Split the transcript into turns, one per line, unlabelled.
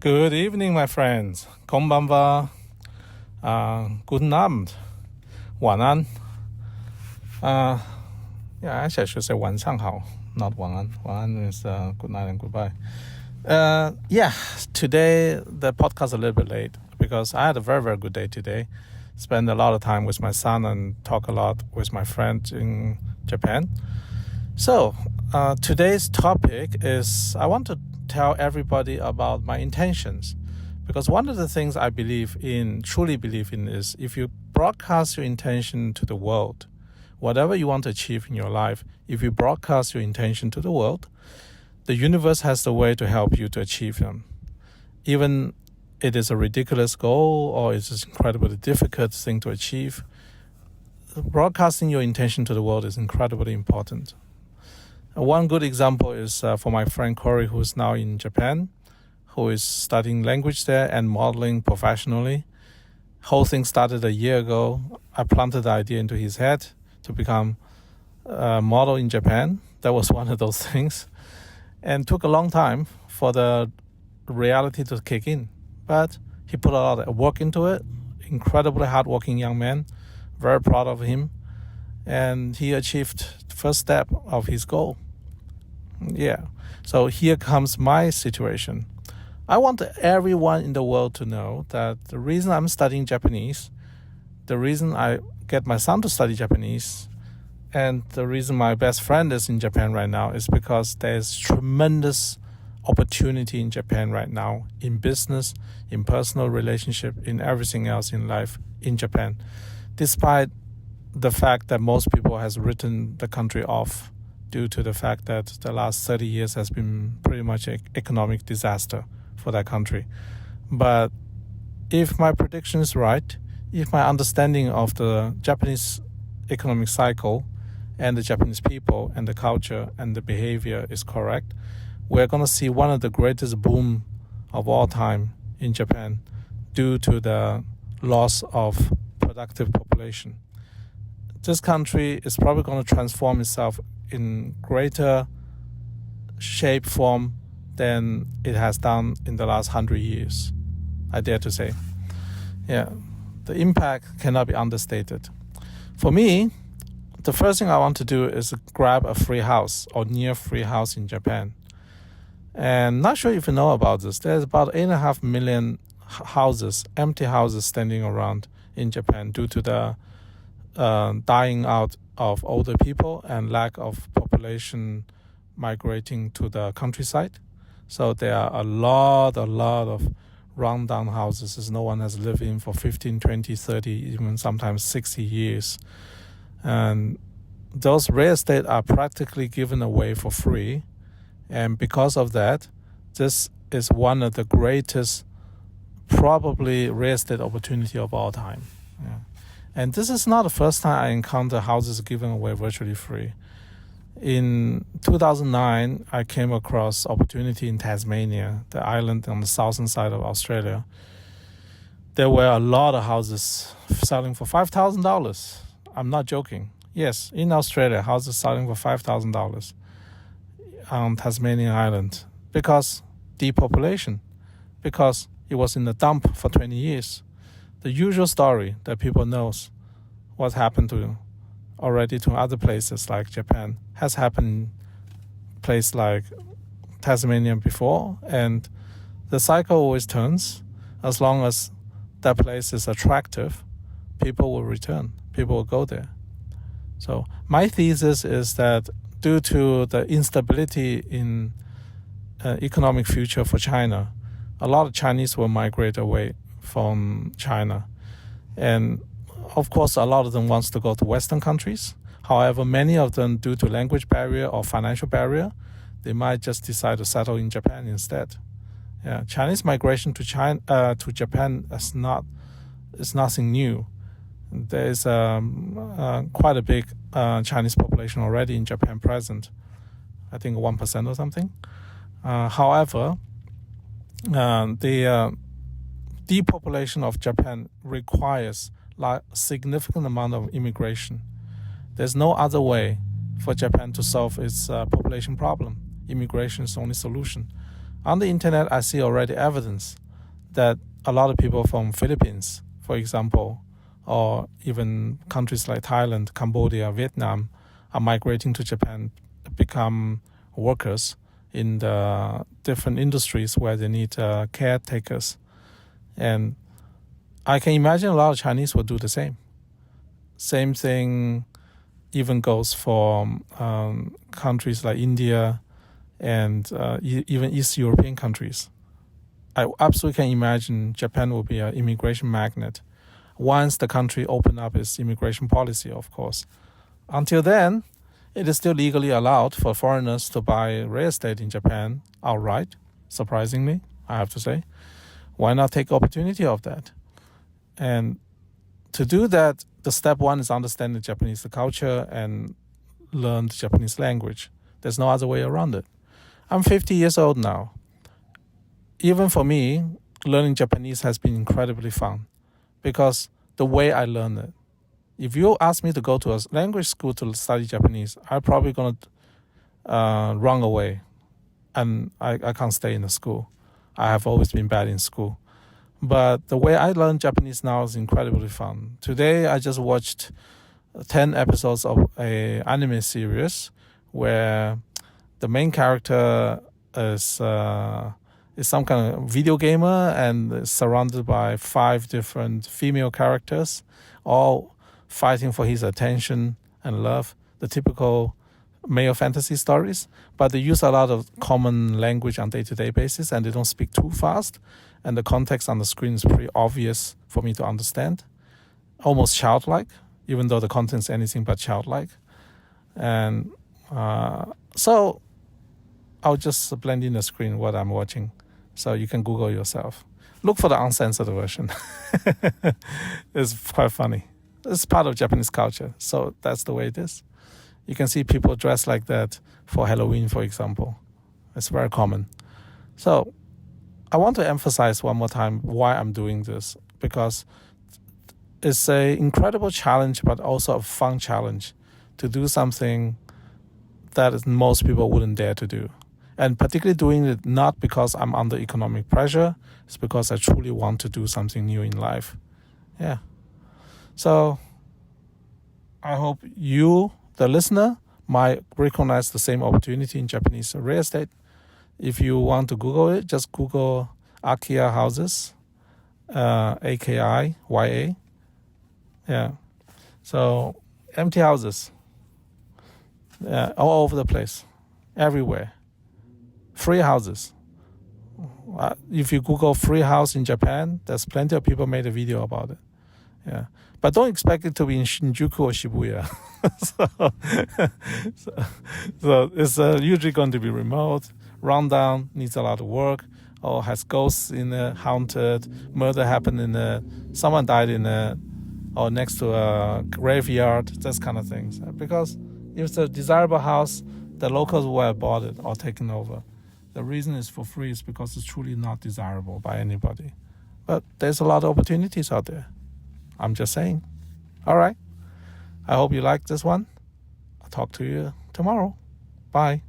Good evening, my friends. こんばんは. Guten Abend. 晚安. Yeah, actually I should say 晚上好, not 晚安. 晚安 is good night and goodbye. Yeah, today the podcast is a little bit late because I had a very, very good day today. Spent a lot of time with my son and talk a lot with my friend in Japan. So, today's topic is I want to tell everybody about my intentions, because one of the things I truly believe in, is if you broadcast your intention to the world, whatever you want to achieve in your life, if you broadcast your intention to the world, the universe has the way to help you to achieve them. Even it is a ridiculous goal or it's an incredibly difficult thing to achieve, broadcasting your intention to the world is incredibly important. One good example is for my friend Corey, who is now in Japan, who is studying language there and modeling professionally. Whole thing started a year ago. I planted the idea into his head to become a model in Japan. That was one of those things. And took a long time for the reality to kick in. But he put a lot of work into it. Incredibly hardworking young man. Very proud of him. And he achieved the first step of his goal. Yeah. So here comes my situation. I want everyone in the world to know that the reason I'm studying Japanese, the reason I get my son to study Japanese, and the reason my best friend is in Japan right now is because there's tremendous opportunity in Japan right now, in business, in personal relationship, in everything else in life in Japan. Despite the fact that most people has written the country off due to the fact that the last 30 years has been pretty much an economic disaster for that country. But if my prediction is right, if my understanding of the Japanese economic cycle and the Japanese people and the culture and the behavior is correct, we're going to see one of the greatest boom of all time in Japan due to the loss of productive population. This country is probably going to transform itself in greater shape, form than it has done in the last 100 years, I dare to say. Yeah, the impact cannot be understated. For me, the first thing I want to do is grab a free house or near free house in Japan. And not sure if you know about this. There's about 8.5 million houses, empty houses standing around in Japan due to the dying out of older people and lack of population migrating to the countryside. So there are a lot of rundown houses that no one has lived in for 15, 20, 30, even sometimes 60 years. And those real estate are practically given away for free. And because of that, this is one of the greatest, probably, real estate opportunity of all time. Yeah. And this is not the first time I encounter houses given away virtually free. In 2009, I came across opportunity in Tasmania, the island on the southern side of Australia. There were a lot of houses selling for $5,000. I'm not joking. Yes, in Australia, houses selling for $5,000 on Tasmanian island because depopulation, because it was in the dump for 20 years. The usual story that people knows what happened to already to other places like Japan has happened in places like Tasmania before, and the cycle always turns. As long as that place is attractive, people will return, people will go there. So my thesis is that due to the instability in economic future for China, a lot of Chinese will migrate away from China. And of course, a lot of them wants to go to Western countries. However, many of them, due to language barrier or financial barrier, they might just decide to settle in Japan instead. Yeah, Chinese migration to Japan is nothing new. There is quite a big Chinese population already in Japan present. I think 1% or something. However, the depopulation of Japan requires a significant amount of immigration. There's no other way for Japan to solve its population problem. Immigration is the only solution. On the internet, I see already evidence that a lot of people from Philippines, for example, or even countries like Thailand, Cambodia, Vietnam, are migrating to Japan to become workers in the different industries where they need caretakers. And I can imagine a lot of Chinese will do the same. Same thing even goes for countries like India and even East European countries. I absolutely can imagine Japan will be an immigration magnet once the country open up its immigration policy, of course. Until then, it is still legally allowed for foreigners to buy real estate in Japan outright, surprisingly, I have to say. Why not take opportunity of that? And to do that, the step one is understand the Japanese culture and learn the Japanese language. There's no other way around it. I'm 50 years old now. Even for me, learning Japanese has been incredibly fun because the way I learn it. If you ask me to go to a language school to study Japanese, I'm probably going to run away and I can't stay in the school. I have always been bad in school. But the way I learn Japanese now is incredibly fun. Today, I just watched 10 episodes of an anime series where the main character is some kind of video gamer and is surrounded by 5 different female characters, all fighting for his attention and love, the typical male fantasy stories. But they use a lot of common language on day-to-day basis, and they don't speak too fast. And the context on the screen is pretty obvious for me to understand, almost childlike, even though the content is anything but childlike. And so I'll just blend in the screen what I'm watching, so you can Google yourself. Look for the uncensored version. It's quite funny. It's part of Japanese culture, so that's the way it is. You can see people dressed like that for Halloween, for example. It's very common. So I want to emphasize one more time why I'm doing this, because it's an incredible challenge, but also a fun challenge to do something that most people wouldn't dare to do. And particularly doing it not because I'm under economic pressure, it's because I truly want to do something new in life. Yeah. So I hope you, the listener, might recognize the same opportunity in Japanese real estate. If you want to Google it, just Google Akiya houses, AKIYA. Yeah. So empty houses, all over the place, everywhere. Free houses. If you Google free house in Japan, there's plenty of people made a video about it. Yeah. But don't expect it to be in Shinjuku or Shibuya. so it's usually going to be remote, rundown, needs a lot of work, or has ghosts in it, haunted, murder happened in it, someone died in it, or next to a graveyard, those kind of things. Because if it's a desirable house, the locals will have bought it or taken over. The reason it's for free is because it's truly not desirable by anybody. But there's a lot of opportunities out there. I'm just saying. All right. I hope you like this one. I'll talk to you tomorrow. Bye.